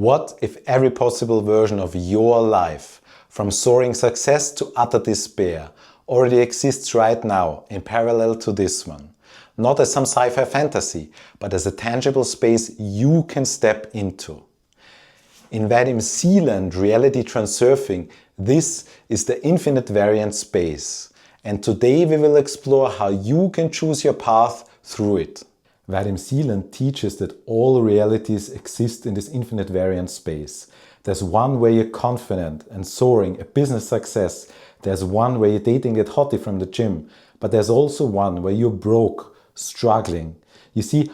What if every possible version of your life, from soaring success to utter despair, already exists right now in parallel to this one? Not as some sci-fi fantasy, but as a tangible space you can step into. In Vadim Sealand Reality Transurfing, this is the infinite variant space. And today we will explore how you can choose your path through it. Vadim Sealand teaches that all realities exist in this infinite variant space. There's one where you're confident and soaring, a business success. There's one where you're dating that hottie from the gym. But there's also one where you're broke, struggling. You see,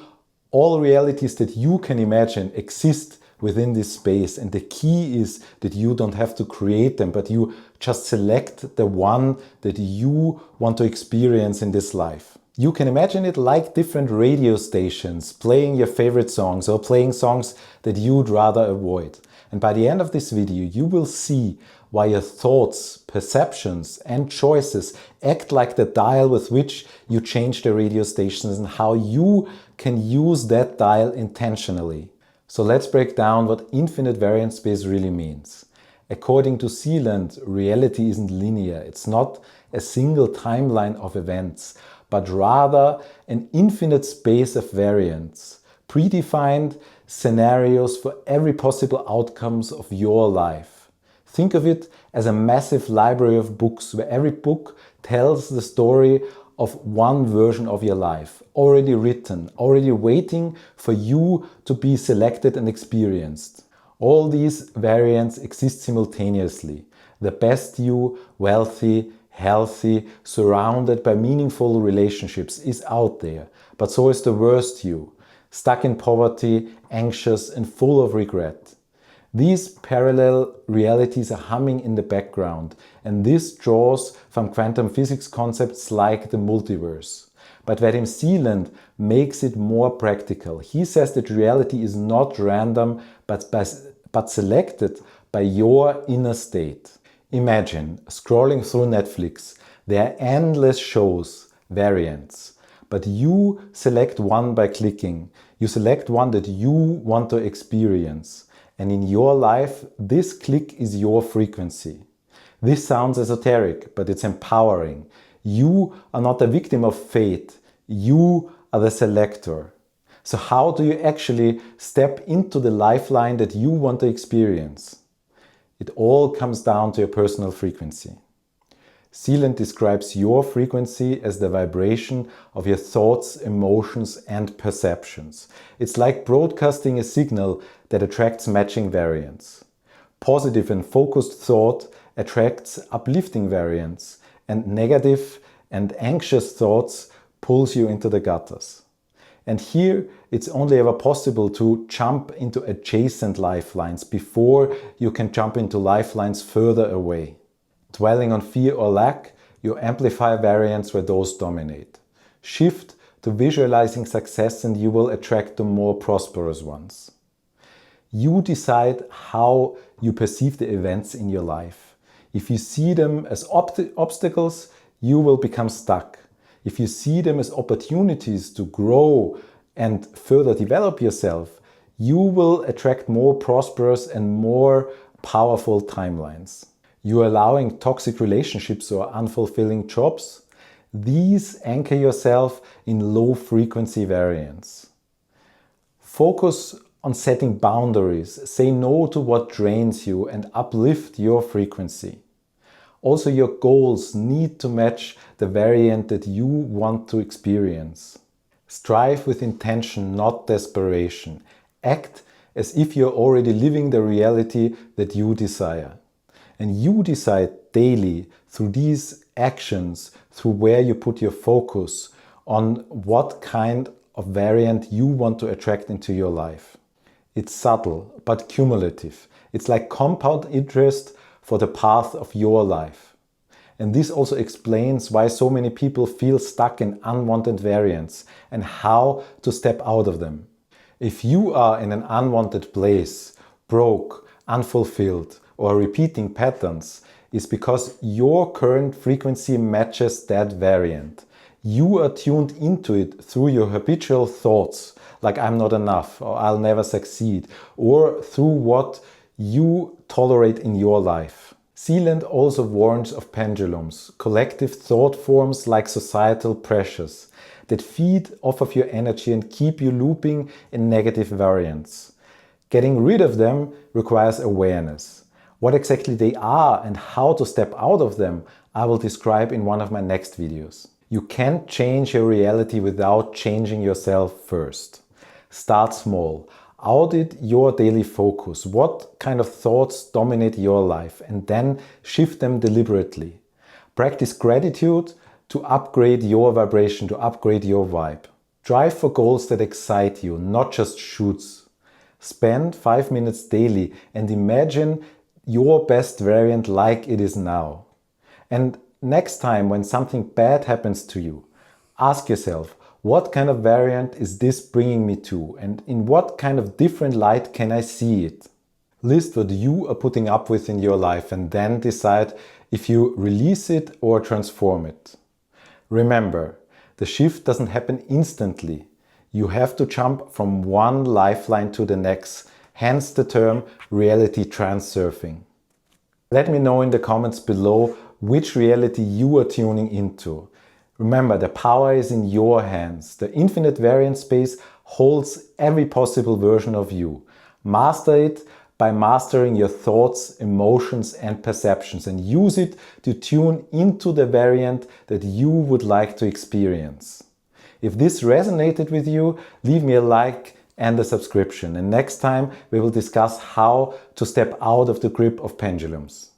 all realities that you can imagine exist within this space, and the key is that you don't have to create them, but you just select the one that you want to experience in this life. You can imagine it like different radio stations playing your favorite songs or playing songs that you'd rather avoid. And by the end of this video, you will see why your thoughts, perceptions and choices act like the dial with which you change the radio stations and how you can use that dial intentionally. So let's break down what infinite variant space really means. According to Sealand, reality isn't linear. It's not a single timeline of events, but rather an infinite space of variants, predefined scenarios for every possible outcomes of your life. Think of it as a massive library of books where every book tells the story of one version of your life, already written, already waiting for you to be selected and experienced. All these variants exist simultaneously. The best you, wealthy, healthy, surrounded by meaningful relationships, is out there, but so is the worst you, stuck in poverty, anxious and full of regret. These parallel realities are humming in the background, and this draws from quantum physics concepts like the multiverse. But Vadim Sealand makes it more practical. He says that reality is not random, but selected by your inner state. Imagine scrolling through Netflix. There are endless shows, variants, but you select one by clicking. You select one that you want to experience. And in your life, this click is your frequency. This sounds esoteric, but it's empowering. You are not a victim of fate. You are the selector. So how do you actually step into the lifeline that you want to experience? It all comes down to your personal frequency. Sealand describes your frequency as the vibration of your thoughts, emotions and perceptions. It's like broadcasting a signal that attracts matching variants. Positive and focused thought attracts uplifting variants, and negative and anxious thoughts pulls you into the gutters. And here it's only ever possible to jump into adjacent lifelines before you can jump into lifelines further away. Dwelling on fear or lack, you amplify variants where those dominate. Shift to visualizing success and you will attract the more prosperous ones. You decide how you perceive the events in your life. If you see them as obstacles, you will become stuck. If you see them as opportunities to grow and further develop yourself, you will attract more prosperous and more powerful timelines. You are allowing toxic relationships or unfulfilling jobs. These anchor yourself in low frequency variants. Focus on setting boundaries. Say no to what drains you and uplift your frequency. Also, your goals need to match the variant that you want to experience. Strive with intention, not desperation. Act as if you're already living the reality that you desire. And you decide daily through these actions, through where you put your focus, on what kind of variant you want to attract into your life. It's subtle but cumulative. It's like compound interest for the path of your life. And this also explains why so many people feel stuck in unwanted variants and how to step out of them. If you are in an unwanted place, broke, unfulfilled, or repeating patterns, it's because your current frequency matches that variant. You are tuned into it through your habitual thoughts, like I'm not enough or I'll never succeed, or through what you tolerate in your life. Sealand also warns of pendulums, collective thought forms like societal pressures that feed off of your energy and keep you looping in negative variants. Getting rid of them requires awareness. What exactly they are and how to step out of them, I will describe in one of my next videos. You can't change your reality without changing yourself first. Start small. Audit your daily focus. What kind of thoughts dominate your life? And then shift them deliberately. Practice gratitude to upgrade your vibration, to upgrade your vibe. Strive for goals that excite you, not just shoots. Spend 5 minutes daily and imagine your best variant like it is now. And next time when something bad happens to you, ask yourself, what kind of variant is this bringing me to, and in what kind of different light can I see it? List what you are putting up with in your life and then decide if you release it or transform it. Remember, the shift doesn't happen instantly. You have to jump from one lifeline to the next, hence the term reality transurfing. Let me know in the comments below which reality you are tuning into. Remember, the power is in your hands. The infinite variant space holds every possible version of you. Master it by mastering your thoughts, emotions and perceptions, and use it to tune into the variant that you would like to experience. If this resonated with you, leave me a like and a subscription. And next time we will discuss how to step out of the grip of pendulums.